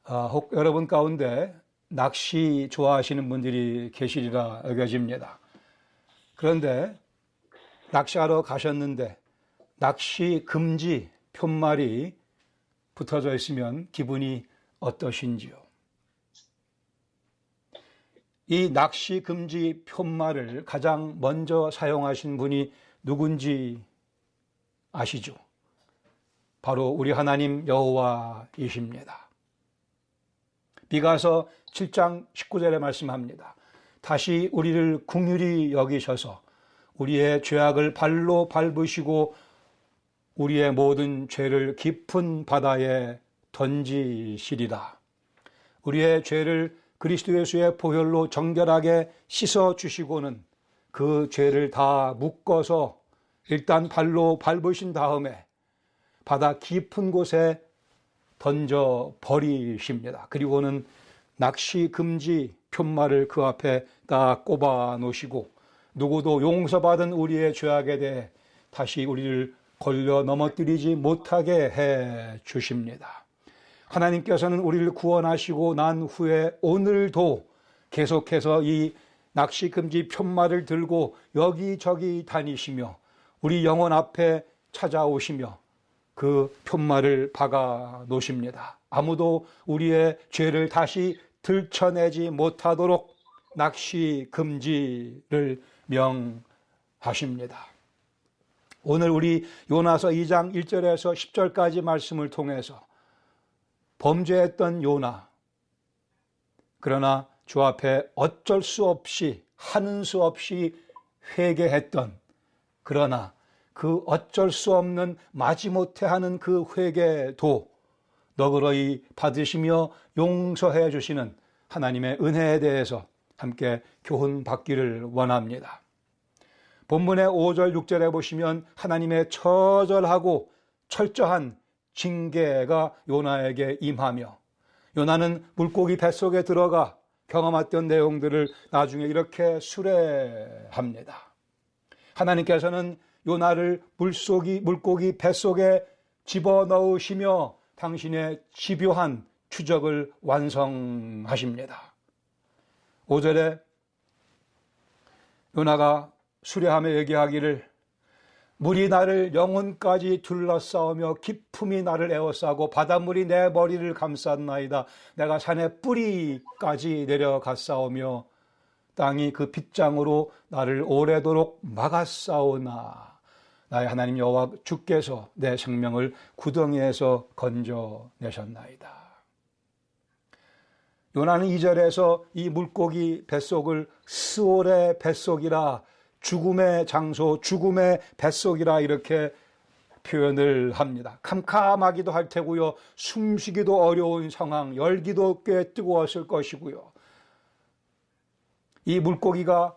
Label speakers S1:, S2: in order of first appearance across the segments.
S1: 혹 여러분 가운데 낚시 좋아하시는 분들이 계시리라 여겨집니다. 그런데 낚시하러 가셨는데 낚시 금지 푯말이 붙어져 있으면 기분이 어떠신지요? 이 낚시 금지 푯말을 가장 먼저 사용하신 분이 누군지 아시죠? 바로 우리 하나님 여호와이십니다. 미가서 7장 19절에 말씀합니다. 다시 우리를 긍휼히 여기셔서 우리의 죄악을 발로 밟으시고 우리의 모든 죄를 깊은 바다에 던지시리라. 우리의 죄를 그리스도 예수의 보혈로 정결하게 씻어주시고는 그 죄를 다 묶어서 일단 발로 밟으신 다음에 바다 깊은 곳에 던져 버리십니다. 그리고는 낚시 금지 푯말을 그 앞에 딱 꼽아 놓으시고 누구도 용서받은 우리의 죄악에 대해 다시 우리를 걸려 넘어뜨리지 못하게 해 주십니다. 하나님께서는 우리를 구원하시고 난 후에 오늘도 계속해서 이 낚시 금지 푯말을 들고 여기저기 다니시며 우리 영혼 앞에 찾아오시며 그 푯말을 박아 놓으십니다. 아무도 우리의 죄를 다시 들춰내지 못하도록 낚시 금지를 명하십니다. 오늘 우리 요나서 2장 1절에서 10절까지 말씀을 통해서 범죄했던 요나, 그러나 주 앞에 어쩔 수 없이 하는 수 없이 회개했던, 그러나 그 어쩔 수 없는 마지못해 하는 그 회개도 너그러이 받으시며 용서해 주시는 하나님의 은혜에 대해서 함께 교훈 받기를 원합니다. 본문의 5절 6절에 보시면 하나님의 처절하고 철저한 징계가 요나에게 임하며 요나는 물고기 뱃속에 들어가 경험했던 내용들을 나중에 이렇게 수레합니다. 하나님께서는 요나를 물고기 뱃속에 집어넣으시며 당신의 집요한 추적을 완성하십니다. 5절에 요나가 수레하며 얘기하기를 물이 나를 영혼까지 둘러싸우며 깊음이 나를 에워싸고 바닷물이 내 머리를 감쌌나이다. 내가 산의 뿌리까지 내려갔사오며 땅이 그 빗장으로 나를 오래도록 막았사오나 나의 하나님 여호와 주께서 내 생명을 구덩이에서 건져내셨나이다. 요나는 2절에서 이 물고기 뱃속을 스올의 뱃속이라 죽음의 장소, 죽음의 뱃속이라 이렇게 표현을 합니다. 캄캄하기도 할 테고요. 숨쉬기도 어려운 상황, 열기도 꽤 뜨거웠을 것이고요. 이 물고기가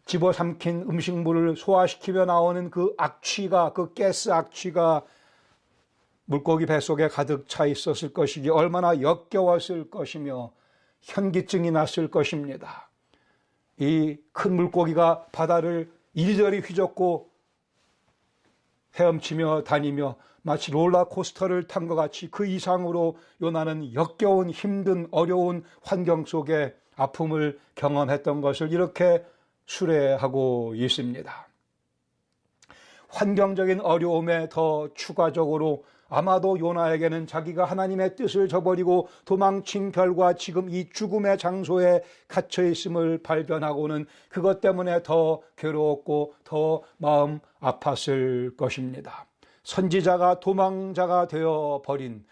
S1: 집어삼킨 음식물을 소화시키며 나오는 그 악취가, 그 가스 악취가 물고기 뱃속에 가득 차 있었을 것이기 얼마나 역겨웠을 것이며 현기증이 났을 것입니다. 이 큰 물고기가 바다를 이리저리 휘젓고 헤엄치며 다니며 마치 롤러코스터를 탄 것 같이 그 이상으로 요나는 역겨운 힘든 어려운 환경 속에 아픔을 경험했던 것을 이렇게 수레하고 있습니다. 환경적인 어려움에 더 추가적으로 아마도 요나에게는 자기가 하나님의 뜻을 저버리고 도망친 결과 지금 이 죽음의 장소에 갇혀 있음을 발견하고는 그것 때문에 더 괴로웠고 더 마음 아팠을 것입니다. 선지자가 도망자가 되어버린,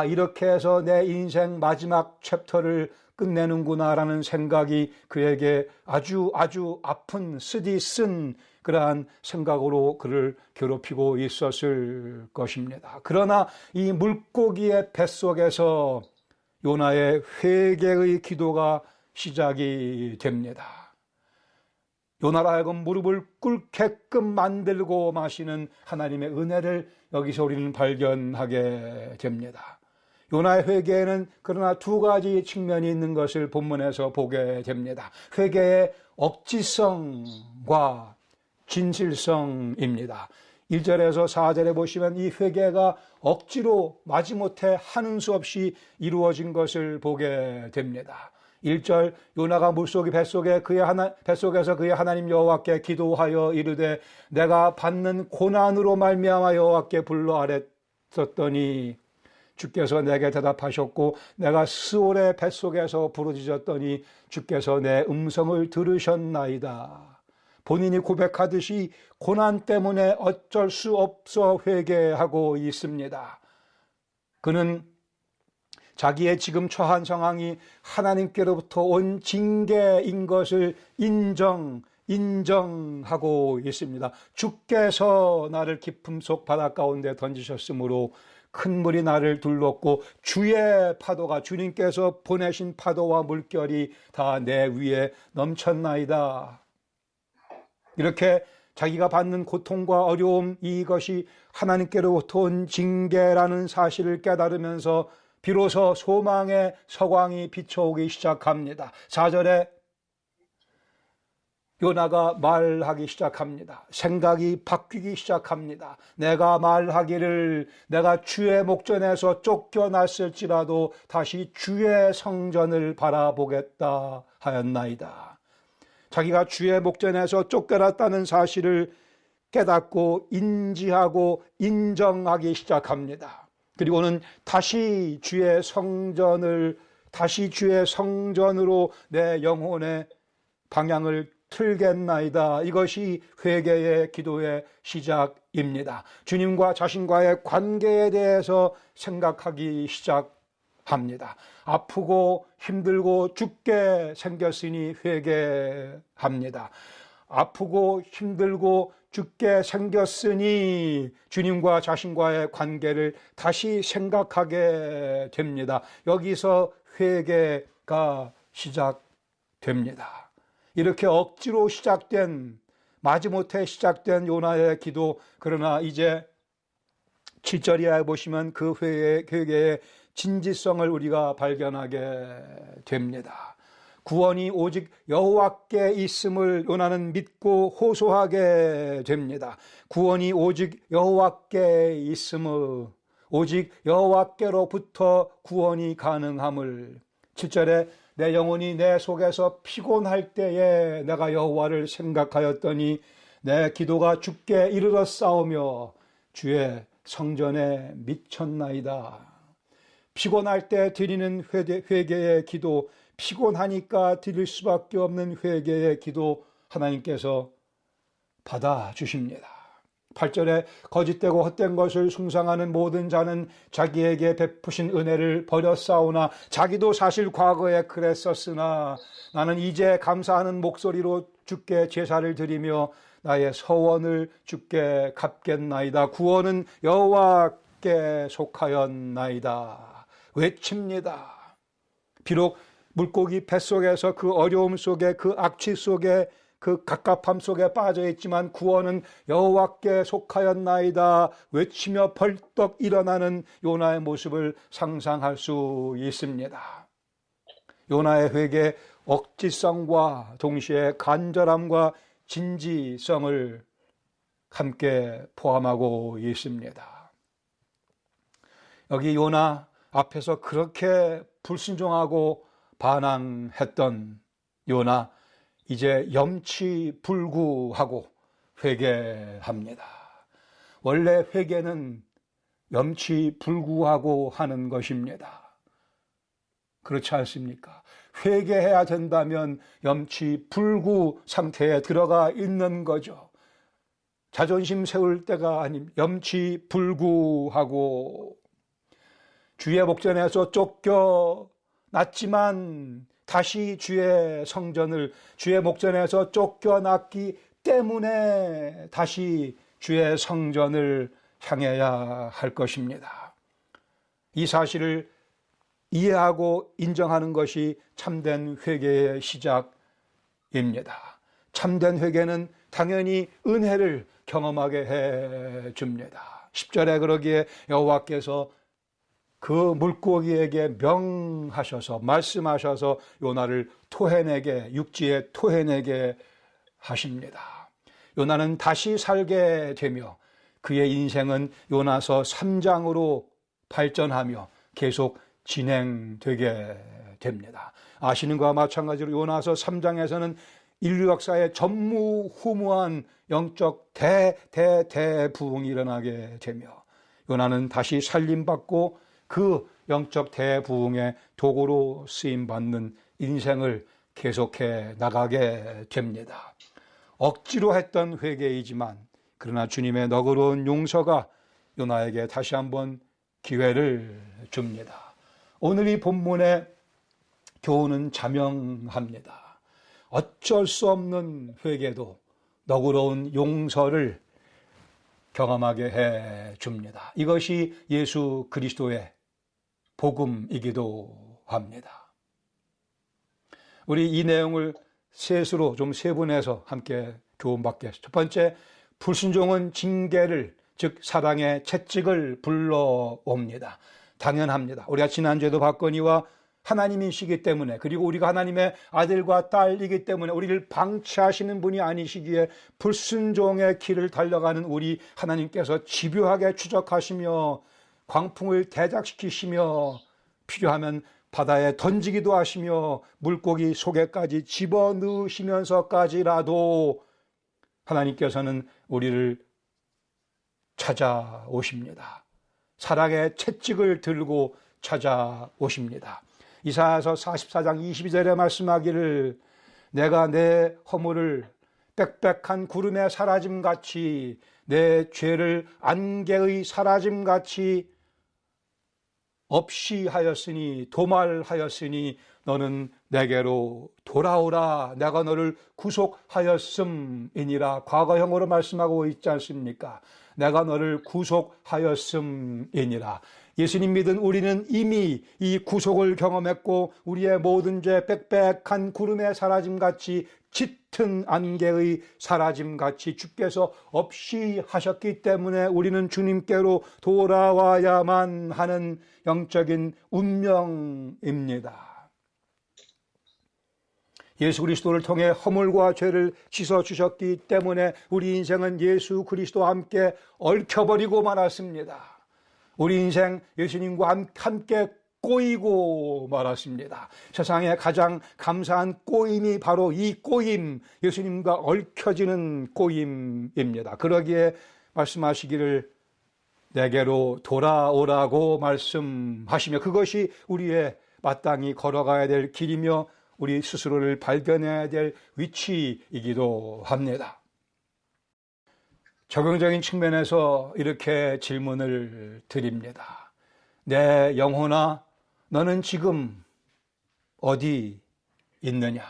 S1: 이렇게 해서 내 인생 마지막 챕터를 끝내는구나라는 생각이 그에게 아주 아픈 쓰디 쓴 그러한 생각으로 그를 괴롭히고 있었을 것입니다. 그러나 이 물고기의 뱃속에서 요나의 회개의 기도가 시작이 됩니다. 요나로 하여금 무릎을 꿇게끔 만들고 마시는 하나님의 은혜를 여기서 우리는 발견하게 됩니다. 요나의 회개에는 그러나 두 가지 측면이 있는 것을 본문에서 보게 됩니다. 회개의 억지성과 진실성입니다. 1절에서 4절에 보시면 이 회개가 억지로 마지못해 하는 수 없이 이루어진 것을 보게 됩니다. 1절 요나가 물속의 뱃속에서 그의 하나님 여호와께 기도하여 이르되 내가 받는 고난으로 말미암아 여호와께 불러 아뢰었더니 주께서 내게 대답하셨고 내가 스올의 뱃속에서 부르짖었더니 주께서 내 음성을 들으셨나이다. 본인이 고백하듯이 고난 때문에 어쩔 수 없어 회개하고 있습니다. 그는 자기의 지금 처한 상황이 하나님께로부터 온 징계인 것을 인정하고 있습니다. 주께서 나를 깊음 속 바다 가운데 던지셨으므로 큰 물이 나를 둘렀고 주의 파도가 주님께서 보내신 파도와 물결이 다 내 위에 넘쳤나이다. 이렇게 자기가 받는 고통과 어려움 이것이 하나님께로부터 온 징계라는 사실을 깨달으면서 비로소 소망의 서광이 비춰오기 시작합니다. 4절에 요나가 말하기 시작합니다. 생각이 바뀌기 시작합니다. 내가 말하기를 내가 주의 목전에서 쫓겨났을지라도 다시 주의 성전을 바라보겠다 하였나이다. 자기가 주의 목전에서 쫓겨났다는 사실을 깨닫고 인지하고 인정하기 시작합니다. 그리고는 다시 주의 성전으로 내 영혼의 방향을 틀겠나이다. 이것이 회개의 기도의 시작입니다. 주님과 자신과의 관계에 대해서 생각하기 시작합니다. 아프고 힘들고 죽게 생겼으니 회개합니다. 아프고 힘들고 죽게 생겼으니 주님과 자신과의 관계를 다시 생각하게 됩니다. 여기서 회개가 시작됩니다. 이렇게 억지로 마지못해 시작된 요나의 기도, 그러나 이제 7절 이하에 보시면 그 회개의 진지성을 우리가 발견하게 됩니다. 구원이 오직 여호와께 있음을 요나는 믿고 호소하게 됩니다. 구원이 오직 여호와께 있음을, 오직 여호와께로부터 구원이 가능함을. 7절에 내 영혼이 내 속에서 피곤할 때에 내가 여호와를 생각하였더니 내 기도가 주께 이르렀사오며 주의 성전에 미쳤나이다. 피곤할 때 드리는 회개의 기도, 피곤하니까 드릴 수밖에 없는 회개의 기도 하나님께서 받아주십니다. 8절에 거짓되고 헛된 것을 숭상하는 모든 자는 자기에게 베푸신 은혜를 버렸사오나 자기도 사실 과거에 그랬었으나 나는 이제 감사하는 목소리로 주께 제사를 드리며 나의 서원을 주께 갚겠나이다. 구원은 여호와께 속하였나이다. 외칩니다. 비록 물고기 뱃속에서 그 어려움 속에 그 악취 속에 그 갑갑함 속에 빠져 있지만 구원은 여호와께 속하였나이다 외치며 벌떡 일어나는 요나의 모습을 상상할 수 있습니다. 요나의 회개 억지성과 동시에 간절함과 진지성을 함께 포함하고 있습니다. 여기 요나 앞에서 그렇게 불순종하고 반항했던 요나, 이제 염치불구하고 회개합니다. 원래 회개는 염치불구하고 하는 것입니다. 그렇지 않습니까? 회개해야 된다면 염치불구 상태에 들어가 있는 거죠. 자존심 세울 때가 아닌 염치불구하고 주의 목전에서 쫓겨났지만 다시 주의 목전에서 쫓겨났기 때문에 다시 주의 성전을 향해야 할 것입니다. 이 사실을 이해하고 인정하는 것이 참된 회개의 시작입니다. 참된 회개는 당연히 은혜를 경험하게 해 줍니다. 10절에 그러기에 여호와께서 그 물고기에게 명하셔서 말씀하셔서 요나를 육지에 토해내게 하십니다. 요나는 다시 살게 되며 그의 인생은 요나서 3장으로 발전하며 계속 진행되게 됩니다. 아시는 것과 마찬가지로 요나서 3장에서는 인류 역사에 전무후무한 영적 대부흥이 일어나게 되며 요나는 다시 살림받고 그 영적 대부흥의 도구로 쓰임받는 인생을 계속해 나가게 됩니다. 억지로 했던 회개이지만 그러나 주님의 너그러운 용서가 요나에게 다시 한번 기회를 줍니다. 오늘 이 본문의 교훈은 자명합니다. 어쩔 수 없는 회개도 너그러운 용서를 경험하게 해 줍니다. 이것이 예수 그리스도의 복음이기도 합니다. 우리 이 내용을 셋으로 좀 세분해서 함께 교훈받겠습니다. 첫 번째, 불순종은 징계를, 즉 사랑의 채찍을 불러옵니다. 당연합니다. 우리가 지난주에도 봤거니와 하나님이시기 때문에, 그리고 우리가 하나님의 아들과 딸이기 때문에 우리를 방치하시는 분이 아니시기에 불순종의 길을 달려가는 우리 하나님께서 집요하게 추적하시며 광풍을 대작시키시며 필요하면 바다에 던지기도 하시며 물고기 속에까지 집어넣으시면서까지라도 하나님께서는 우리를 찾아오십니다. 사랑의 채찍을 들고 찾아오십니다. 이사야서 44장 22절에 말씀하기를 내가 내 허물을 빽빽한 구름의 사라짐같이 내 죄를 안개의 사라짐같이 없이 하였으니 도말하였으니 너는 내게로 돌아오라. 내가 너를 구속하였음이니라. 과거형으로 말씀하고 있지 않습니까? 내가 너를 구속하였음이니라. 예수님 믿은 우리는 이미 이 구속을 경험했고 우리의 모든 죄 빽빽한 구름의 사라짐같이 짙은 안개의 사라짐같이 주께서 없이 하셨기 때문에 우리는 주님께로 돌아와야만 하는 영적인 운명입니다. 예수 그리스도를 통해 허물과 죄를 씻어주셨기 때문에 우리 인생은 예수 그리스도와 함께 얽혀버리고 말았습니다. 우리 인생 예수님과 함께 꼬이고 말았습니다. 세상에 가장 감사한 꼬임이 바로 이 꼬임, 예수님과 얽혀지는 꼬임입니다. 그러기에 말씀하시기를 내게로 돌아오라고 말씀하시며 그것이 우리의 마땅히 걸어가야 될 길이며 우리 스스로를 발견해야 될 위치이기도 합니다. 적용적인 측면에서 이렇게 질문을 드립니다. 내 영혼아, 너는 지금 어디 있느냐?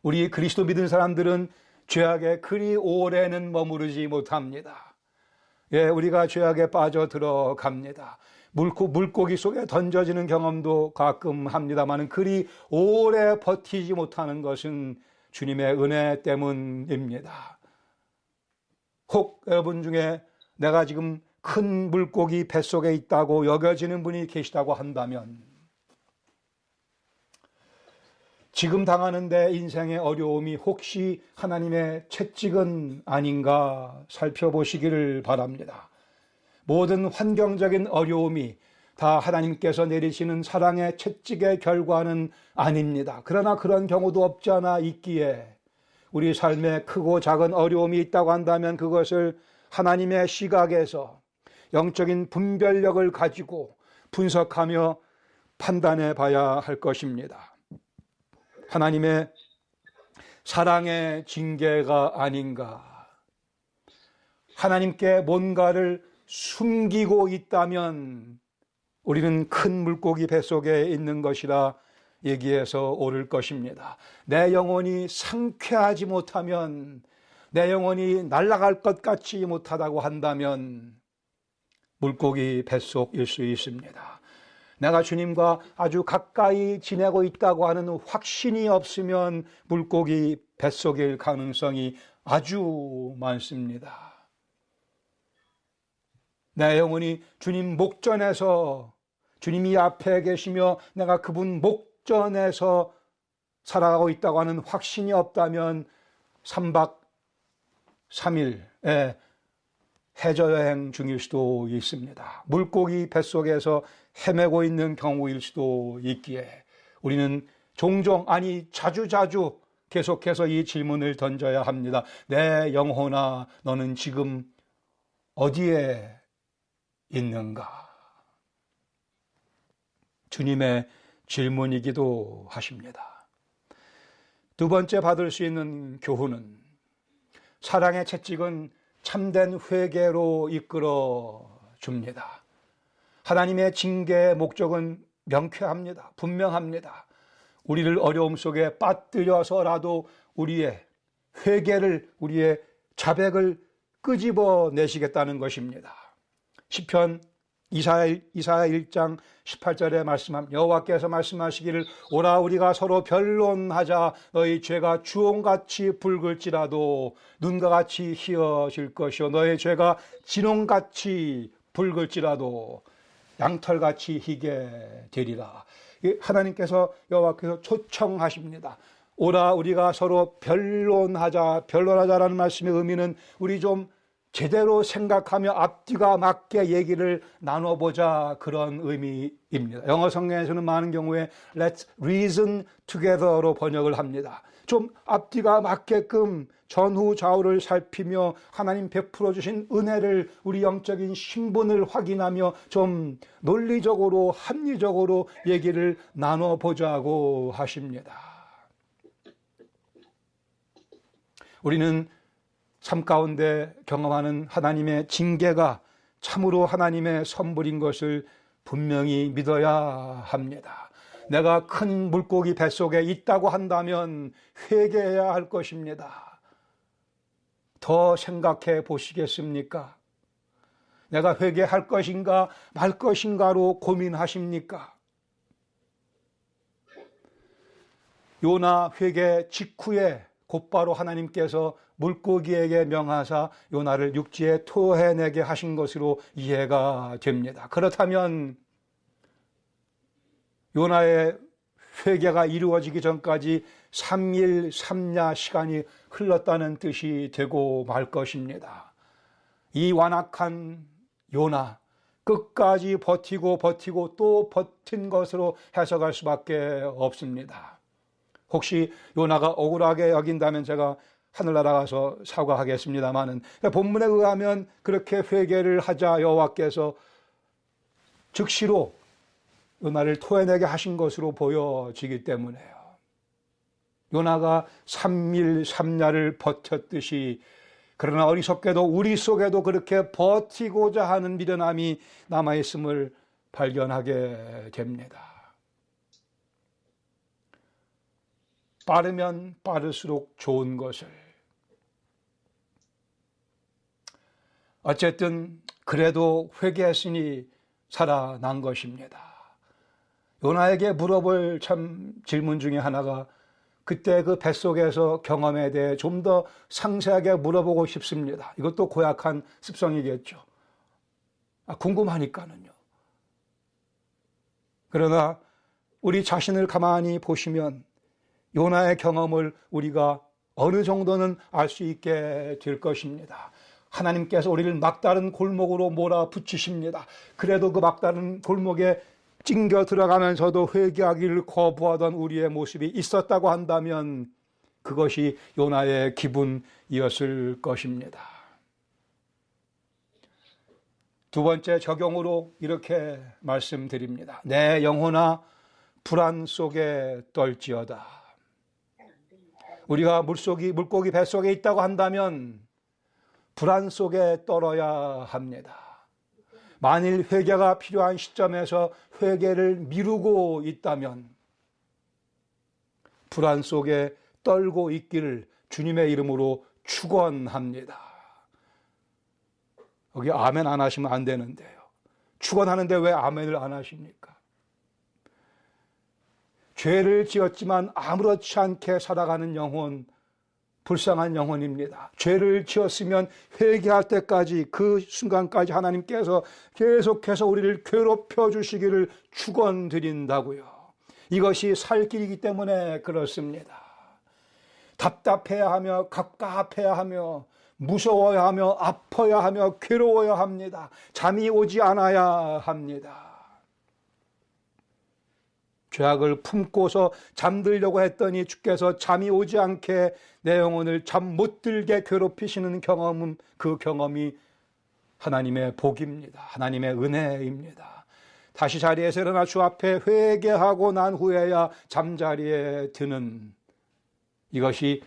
S1: 우리 그리스도 믿은 사람들은 죄악에 그리 오래는 머무르지 못합니다. 우리가 죄악에 빠져 들어갑니다. 물고기 속에 던져지는 경험도 가끔 합니다만 그리 오래 버티지 못하는 것은 주님의 은혜 때문입니다. 혹 여러분 중에 내가 지금 큰 물고기 뱃속에 있다고 여겨지는 분이 계시다고 한다면 지금 당하는 데 인생의 어려움이 혹시 하나님의 채찍은 아닌가 살펴보시기를 바랍니다. 모든 환경적인 어려움이 다 하나님께서 내리시는 사랑의 채찍의 결과는 아닙니다. 그러나 그런 경우도 없지 않아 있기에 우리 삶에 크고 작은 어려움이 있다고 한다면 그것을 하나님의 시각에서 영적인 분별력을 가지고 분석하며 판단해 봐야 할 것입니다. 하나님의 사랑의 징계가 아닌가? 하나님께 뭔가를 숨기고 있다면 우리는 큰 물고기 뱃속에 있는 것이라 얘기해서 옳을 것입니다. 내 영혼이 상쾌하지 못하면, 내 영혼이 날아갈 것 같지 못하다고 한다면 물고기 뱃속일 수 있습니다. 내가 주님과 아주 가까이 지내고 있다고 하는 확신이 없으면 물고기 뱃속일 가능성이 아주 많습니다. 내 영혼이 주님 목전에서 주님이 앞에 계시며 내가 그분 목전에서 살아가고 있다고 하는 확신이 없다면 3박 3일에 해저 여행 중일 수도 있습니다. 물고기 뱃속에서 헤매고 있는 경우일 수도 있기에 우리는 종종, 아니 자주자주 계속해서 이 질문을 던져야 합니다. 내 영혼아, 너는 지금 어디에 있는가? 주님의 질문이기도 하십니다. 두 번째 받을 수 있는 교훈은 사랑의 채찍은 참된 회개로 이끌어 줍니다. 하나님의 징계의 목적은 명쾌합니다. 분명합니다. 우리를 어려움 속에 빠뜨려서라도 우리의 회개를, 우리의 자백을 끄집어 내시겠다는 것입니다. 시편 이사야 1장 18절에 말씀합니다. 여호와께서 말씀하시기를 오라 우리가 서로 변론하자. 너희 죄가 주홍같이 붉을지라도 눈과 같이 희어질 것이요 너희 죄가 진홍같이 붉을지라도 양털같이 희게 되리라. 하나님께서 여호와께서 초청하십니다. 오라 우리가 서로 변론하자라는 말씀의 의미는 우리 좀 제대로 생각하며 앞뒤가 맞게 얘기를 나눠보자, 그런 의미입니다. 영어 성경에서는 많은 경우에 Let's reason together로 번역을 합니다. 좀 앞뒤가 맞게끔 전후 좌우를 살피며 하나님 베풀어 주신 은혜를, 우리 영적인 신분을 확인하며 좀 논리적으로 합리적으로 얘기를 나눠보자고 하십니다. 우리는 삶 가운데 경험하는 하나님의 징계가 참으로 하나님의 선물인 것을 분명히 믿어야 합니다. 내가 큰 물고기 뱃속에 있다고 한다면 회개해야 할 것입니다. 더 생각해 보시겠습니까? 내가 회개할 것인가 말 것인가로 고민하십니까? 요나 회개 직후에 곧바로 하나님께서 물고기에게 명하사 요나를 육지에 토해내게 하신 것으로 이해가 됩니다. 그렇다면 요나의 회개가 이루어지기 전까지 3일 3야 시간이 흘렀다는 뜻이 되고 말 것입니다. 이 완악한 요나, 끝까지 버티고 또 버틴 것으로 해석할 수밖에 없습니다. 혹시 요나가 억울하게 여긴다면 제가 하늘나라 가서 사과하겠습니다마는, 본문에 의하면 그렇게 회개를 하자 여호와께서 즉시로 요나를 토해내게 하신 것으로 보여지기 때문에요. 요나가 3일 3야를 버텼듯이, 그러나 어리석게도 우리 속에도 그렇게 버티고자 하는 미련함이 남아있음을 발견하게 됩니다. 빠르면 빠를수록 좋은 것을, 어쨌든 그래도 회개했으니 살아난 것입니다. 요나에게 물어볼 참 질문 중에 하나가, 그때 그 뱃속에서 경험에 대해 좀 더 상세하게 물어보고 싶습니다. 이것도 고약한 습성이겠죠. 궁금하니까는요. 그러나 우리 자신을 가만히 보시면 요나의 경험을 우리가 어느 정도는 알 수 있게 될 것입니다. 하나님께서 우리를 막다른 골목으로 몰아붙이십니다. 그래도 그 막다른 골목에 찡겨 들어가면서도 회개하기를 거부하던 우리의 모습이 있었다고 한다면 그것이 요나의 기분이었을 것입니다. 두 번째 적용으로 이렇게 말씀드립니다. 내 영혼아 불안 속에 떨지어다. 우리가 물고기 뱃속에 있다고 한다면 불안 속에 떨어야 합니다. 만일 회개가 필요한 시점에서 회개를 미루고 있다면 불안 속에 떨고 있기를 주님의 이름으로 축원합니다. 여기 아멘 안 하시면 안 되는데요. 축원하는데 왜 아멘을 안 하십니까? 죄를 지었지만 아무렇지 않게 살아가는 영혼, 불쌍한 영혼입니다. 죄를 지었으면 회개할 때까지, 그 순간까지 하나님께서 계속해서 우리를 괴롭혀 주시기를 축원드린다고요. 이것이 살 길이기 때문에 그렇습니다. 답답해야 하며 갑갑해야 하며 무서워야 하며 아파야 하며 괴로워야 합니다. 잠이 오지 않아야 합니다. 죄악을 품고서 잠들려고 했더니 주께서 잠이 오지 않게 내 영혼을 잠 못 들게 괴롭히시는 경험은, 그 경험이 하나님의 복입니다. 하나님의 은혜입니다. 다시 자리에서 일어나 주 앞에 회개하고 난 후에야 잠자리에 드는, 이것이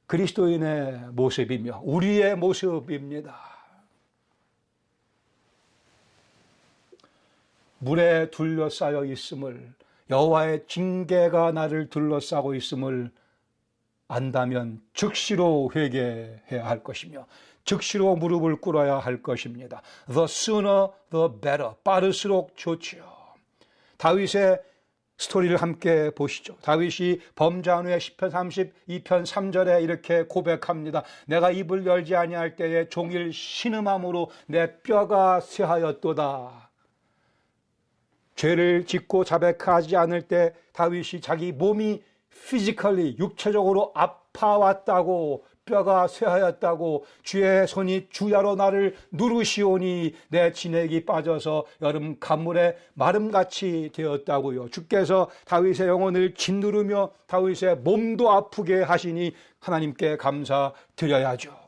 S1: 그리스도인의 모습이며 우리의 모습입니다. 물에 둘러싸여 있음을, 여호와의 징계가 나를 둘러싸고 있음을 안다면 즉시로 회개해야 할 것이며 즉시로 무릎을 꿇어야 할 것입니다. The sooner the better. 빠를수록 좋지요. 다윗의 스토리를 함께 보시죠. 다윗이 범죄한 후에 시편 32편 3절에 이렇게 고백합니다. 내가 입을 열지 아니할 때에 종일 신음함으로 내 뼈가 쇠하였도다. 죄를 짓고 자백하지 않을 때 다윗이 자기 몸이 피지컬리 육체적으로 아파왔다고, 뼈가 쇠하였다고, 주의 손이 주야로 나를 누르시오니 내 진액이 빠져서 여름 가물에 마름같이 되었다고요. 주께서 다윗의 영혼을 짓누르며 다윗의 몸도 아프게 하시니 하나님께 감사드려야죠.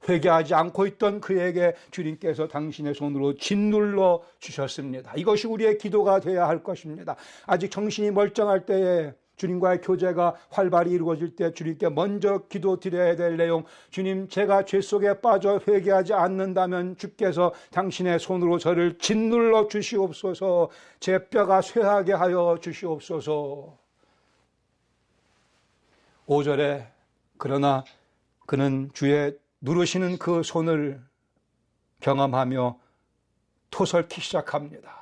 S1: 회개하지 않고 있던 그에게 주님께서 당신의 손으로 짓눌러 주셨습니다. 이것이 우리의 기도가 되어야 할 것입니다. 아직 정신이 멀쩡할 때에 주님과의 교제가 활발히 이루어질 때 주님께 먼저 기도드려야 될 내용, 주님, 제가 죄 속에 빠져 회개하지 않는다면 주께서 당신의 손으로 저를 짓눌러 주시옵소서, 제 뼈가 쇠하게 하여 주시옵소서. 5절에 그러나 그는 주의 누르시는 그 손을 경험하며 토설기 시작합니다.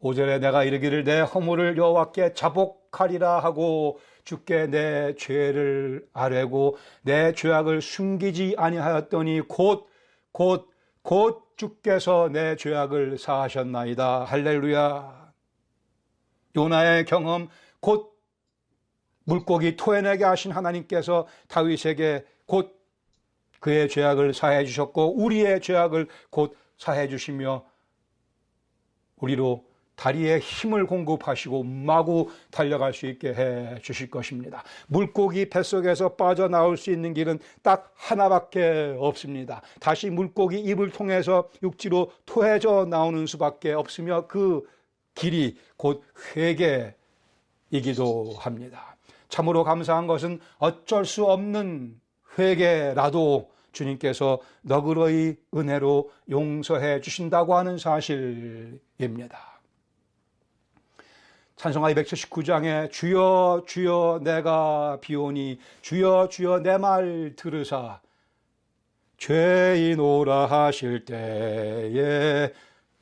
S1: 5절에 내가 이르기를 내 허물을 여호와께 자복하리라 하고 주께 내 죄를 아뢰고 내 죄악을 숨기지 아니하였더니 곧 주께서 내 죄악을 사하셨나이다. 할렐루야. 요나의 경험, 곧 물고기 토해내게 하신 하나님께서 다윗에게 곧 그의 죄악을 사해 주셨고 우리의 죄악을 곧 사해 주시며 우리로 다리에 힘을 공급하시고 마구 달려갈 수 있게 해 주실 것입니다. 물고기 뱃속에서 빠져나올 수 있는 길은 딱 하나밖에 없습니다. 다시 물고기 입을 통해서 육지로 토해져 나오는 수밖에 없으며 그 길이 곧 회개이기도 합니다. 참으로 감사한 것은 어쩔 수 없는 회개라도 주님께서 너그러이 은혜로 용서해 주신다고 하는 사실입니다. 찬송가 279장에 주여 주여 내가 비오니 주여 주여 내 말 들으사 죄인오라 하실 때에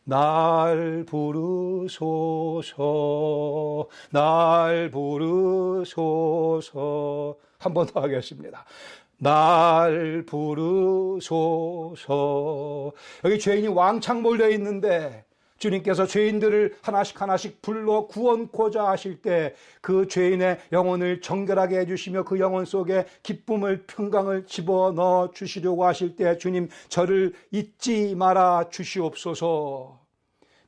S1: 날 부르소서 날 부르소서. 한 번 더 하겠습니다. 날 부르소서. 여기 죄인이 왕창 몰려 있는데 주님께서 죄인들을 하나씩 불러 구원코자 하실 때 그 죄인의 영혼을 정결하게 해주시며 그 영혼 속에 기쁨을, 평강을 집어넣어 주시려고 하실 때 주님, 저를 잊지 말아 주시옵소서.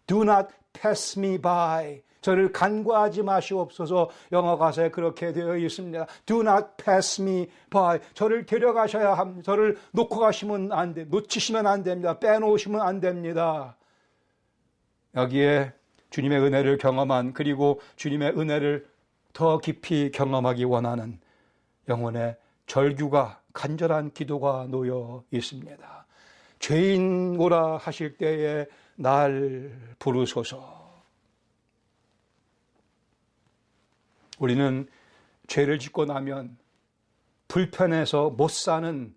S1: Do not pass me by. 저를 간과하지 마시옵소서. 영어 가사에 그렇게 되어 있습니다. Do not pass me by. 저를 데려가셔야 합니다. 저를 놓고 가시면 안 돼. 놓치시면 안 됩니다. 빼놓으시면 안 됩니다. 여기에 주님의 은혜를 경험한, 그리고 주님의 은혜를 더 깊이 경험하기 원하는 영혼의 절규가, 간절한 기도가 놓여 있습니다. 죄인 오라 하실 때에 날 부르소서. 우리는 죄를 짓고 나면 불편해서 못 사는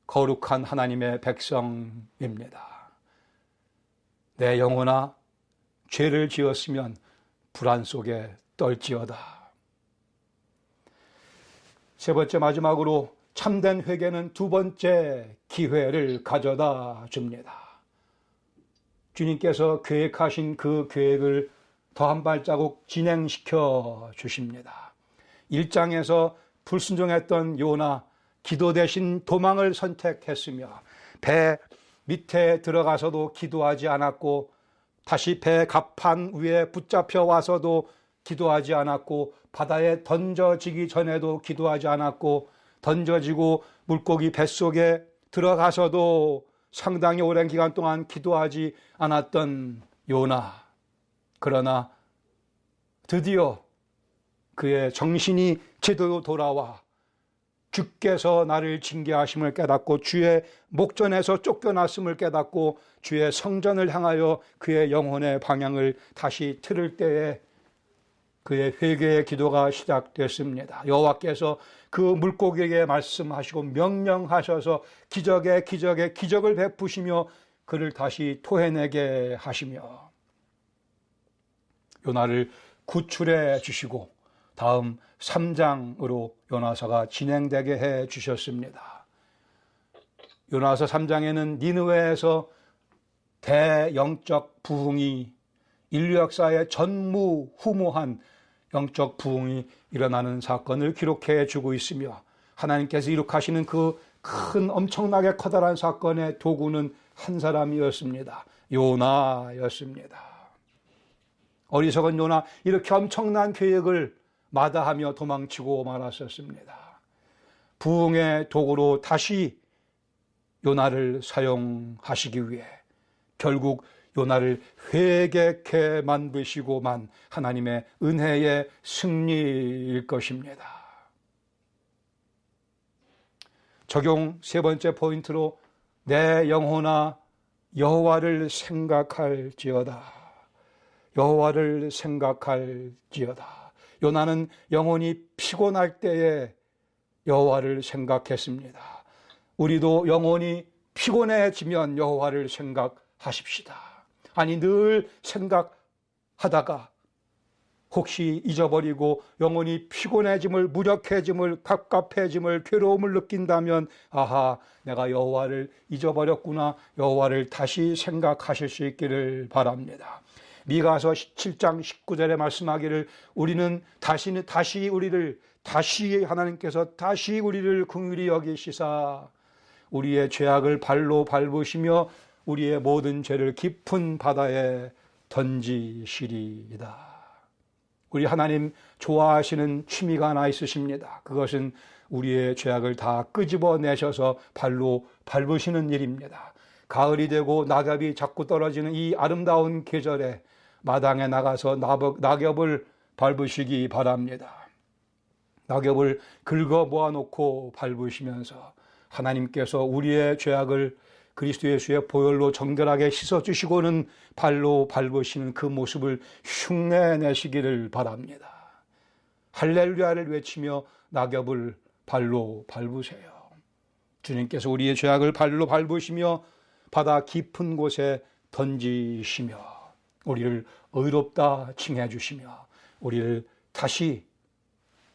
S1: 거룩한 하나님의 백성입니다. 내 영혼아, 죄를 지었으면 불안 속에 떨지어다. 세 번째, 마지막으로 참된 회개는 두 번째 기회를 가져다 줍니다. 주님께서 계획하신 그 계획을 더 한 발자국 진행시켜 주십니다. 1장에서 불순종했던 요나, 기도 대신 도망을 선택했으며 배 밑에 들어가서도 기도하지 않았고 다시 배 갑판 위에 붙잡혀 와서도 기도하지 않았고 바다에 던져지기 전에도 기도하지 않았고 던져지고 물고기 뱃속에 들어가서도 상당히 오랜 기간 동안 기도하지 않았던 요나. 그러나 드디어 그의 정신이 제대로 돌아와 주께서 나를 징계하심을 깨닫고 주의 목전에서 쫓겨났음을 깨닫고 주의 성전을 향하여 그의 영혼의 방향을 다시 틀을 때에 그의 회개의 기도가 시작됐습니다. 여호와께서 그 물고기에게 말씀하시고 명령하셔서 기적을 베푸시며 그를 다시 토해내게 하시며 요나를 구출해 주시고 다음 3장으로 요나서가 진행되게 해 주셨습니다. 요나서 3장에는 니느웨에서 대영적 부흥이 인류 역사의 전무후무한 영적 부흥이 일어나는 사건을 기록해 주고 있으며 하나님께서 이룩하시는 그 큰 엄청나게 커다란 사건의 도구는 한 사람이었습니다. 요나였습니다. 어리석은 요나, 이렇게 엄청난 계획을 마다하며 도망치고 말았었습니다. 부흥의 도구로 다시 요나를 사용하시기 위해 결국 요나를 회개케 만드시고만 하나님의 은혜의 승리일 것입니다. 적용 세 번째 포인트로 내 영혼아 여호와를 생각할지어다. 여호와를 생각할지어다. 요나는 영혼이 피곤할 때에 여호와를 생각했습니다. 우리도 영혼이 피곤해지면 여호와를 생각하십시다. 아니 늘 생각하다가 혹시 잊어버리고 영혼이 피곤해짐을, 무력해짐을, 갑갑해짐을, 괴로움을 느낀다면 아하, 내가 여호와를 잊어버렸구나. 여호와를 다시 생각하실 수 있기를 바랍니다. 미가서 7장 19절에 말씀하기를 우리는 하나님께서 다시 우리를 긍휼히 여기시사 우리의 죄악을 발로 밟으시며 우리의 모든 죄를 깊은 바다에 던지시리이다. 우리 하나님 좋아하시는 취미가 하나 있으십니다. 그것은 우리의 죄악을 다 끄집어내셔서 발로 밟으시는 일입니다. 가을이 되고 낙엽이 자꾸 떨어지는 이 아름다운 계절에 마당에 나가서 낙엽을 밟으시기 바랍니다. 낙엽을 긁어 모아놓고 밟으시면서 하나님께서 우리의 죄악을 그리스도 예수의 보혈로 정결하게 씻어주시고는 발로 밟으시는 그 모습을 흉내내시기를 바랍니다. 할렐루야를 외치며 낙엽을 발로 밟으세요. 주님께서 우리의 죄악을 발로 밟으시며 바다 깊은 곳에 던지시며 우리를 의롭다 칭해 주시며 우리를 다시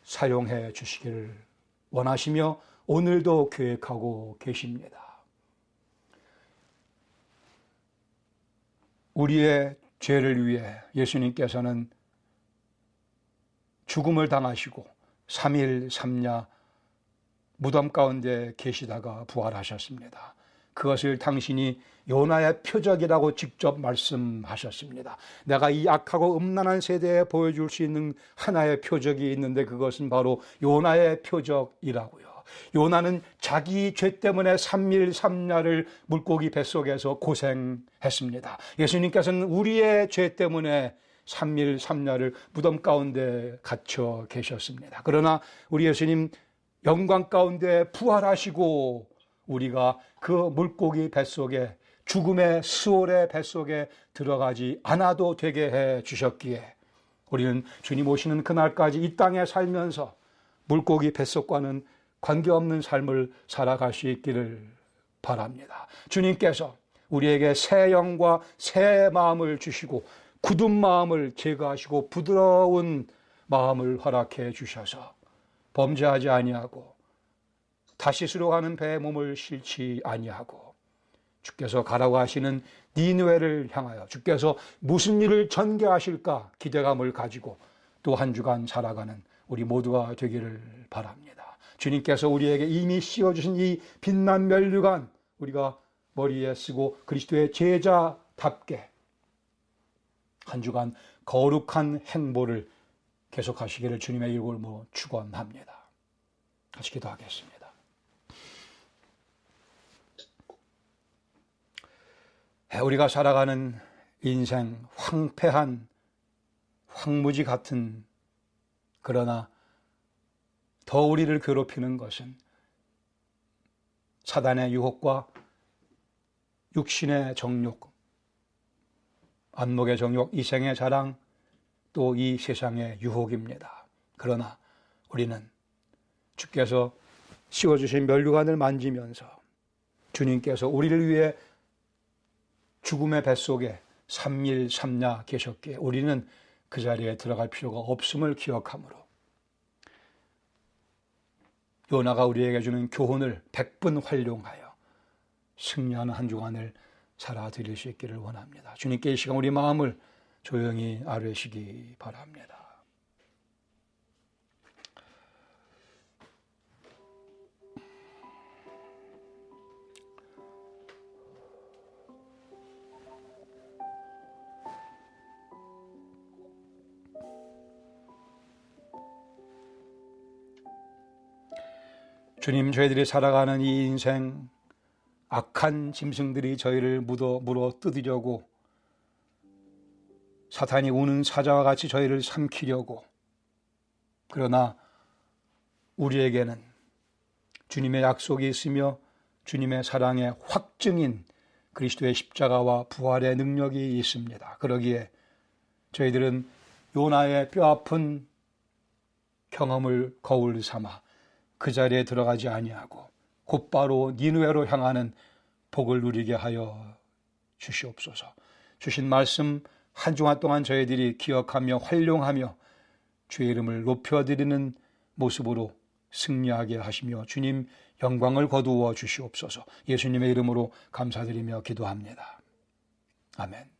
S1: 사용해 주시기를 원하시며 오늘도 계획하고 계십니다. 우리의 죄를 위해 예수님께서는 죽음을 당하시고 3일 3야 무덤 가운데 계시다가 부활하셨습니다. 그것을 당신이 요나의 표적이라고 직접 말씀하셨습니다. 내가 이 악하고 음란한 세대에 보여줄 수 있는 하나의 표적이 있는데 그것은 바로 요나의 표적이라고요. 요나는 자기 죄 때문에 3일 3야를 물고기 뱃속에서 고생했습니다. 예수님께서는 우리의 죄 때문에 3일 3야를 무덤 가운데 갇혀 계셨습니다. 그러나 우리 예수님 영광 가운데 부활하시고 우리가 그 물고기 뱃속에 죽음의 스올의 뱃속에 들어가지 않아도 되게 해 주셨기에 우리는 주님 오시는 그날까지 이 땅에 살면서 물고기 뱃속과는 관계없는 삶을 살아갈 수 있기를 바랍니다. 주님께서 우리에게 새 영과 새 마음을 주시고 굳은 마음을 제거하시고 부드러운 마음을 허락해 주셔서 범죄하지 아니하고 다시스로 가는 배의 몸을 싫지 아니하고 주께서 가라고 하시는 니느웨를 향하여 주께서 무슨 일을 전개하실까 기대감을 가지고 또 한 주간 살아가는 우리 모두가 되기를 바랍니다. 주님께서 우리에게 이미 씌워주신 이 빛난 면류관 우리가 머리에 쓰고 그리스도의 제자답게 한 주간 거룩한 행보를 계속하시기를 주님의 이름으로 축원합니다. 같이 기도하겠습니다. 우리가 살아가는 인생 황폐한 황무지 같은 그러나 더 우리를 괴롭히는 것은 사단의 유혹과 육신의 정욕, 안목의 정욕, 이생의 자랑, 또 이 세상의 유혹입니다. 그러나 우리는 주께서 씌워주신 면류관을 만지면서 주님께서 우리를 위해 죽음의 뱃속에 3일 3야 계셨기에 우리는 그 자리에 들어갈 필요가 없음을 기억하므로 요나가 우리에게 주는 교훈을 100분 활용하여 승리하는 한 주간을 살아드릴 수 있기를 원합니다. 주님께 이 시간 우리 마음을 조용히 아뢰시기 바랍니다. 주님, 저희들이 살아가는 이 인생 악한 짐승들이 저희를 물어 뜯으려고 사탄이 우는 사자와 같이 저희를 삼키려고 그러나 우리에게는 주님의 약속이 있으며 주님의 사랑의 확증인 그리스도의 십자가와 부활의 능력이 있습니다. 그러기에 저희들은 요나의 뼈아픈 경험을 거울 삼아 그 자리에 들어가지 아니하고 곧바로 니느웨로 향하는 복을 누리게 하여 주시옵소서. 주신 말씀 한 주간 동안 저희들이 기억하며 활용하며 주의 이름을 높여드리는 모습으로 승리하게 하시며 주님 영광을 거두어 주시옵소서. 예수님의 이름으로 감사드리며 기도합니다. 아멘.